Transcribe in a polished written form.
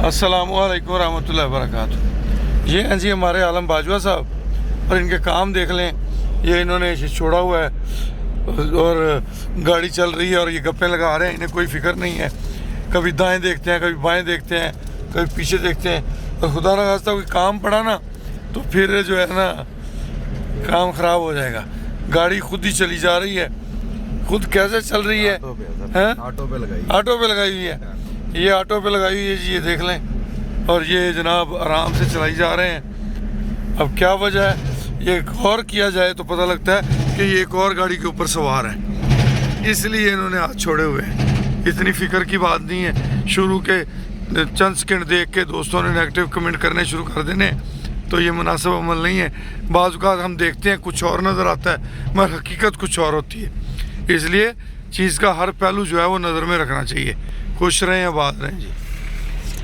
अस्सलामुअलैकुम रहमतुल्लाहि व बरकातुहू। ये हैं जी हमारे आलम बाजवा साहब, और इनके काम देख लें। ये इन्होंने छोड़ा हुआ है और गाड़ी चल रही है और ये गप्पे लगा रहे हैं। इन्हें कोई फिक्र नहीं है, कभी दाएं देखते हैं, कभी बाएं देखते हैं, कभी पीछे देखते हैं। और खुदा न खास्ता कोई काम पड़ा ना तो फिर जो है ना काम ख़राब हो जाएगा। गाड़ी खुद ही चली जा रही है, खुद कैसे चल रही है? ऑटो पे लगाई हुई है। ये ऑटो पे लगाई हुई है जी, ये देख लें। और ये जनाब आराम से चलाई जा रहे हैं। अब क्या वजह है, ये गौर किया जाए तो पता लगता है कि ये एक और गाड़ी के ऊपर सवार है, इसलिए इन्होंने हाथ छोड़े हुए हैं। इतनी फ़िक्र की बात नहीं है। शुरू के चंद सेकंड देख के दोस्तों ने नेगेटिव कमेंट करने शुरू कर देने, तो ये मुनासिब अमल नहीं है। बाज़ औक़ात हम देखते हैं कुछ और नज़र आता है, मगर हकीकत कुछ और होती है। इसलिए चीज़ का हर पहलू जो है वो नज़र में रखना चाहिए। खुश रहें, आबाद रहें जी।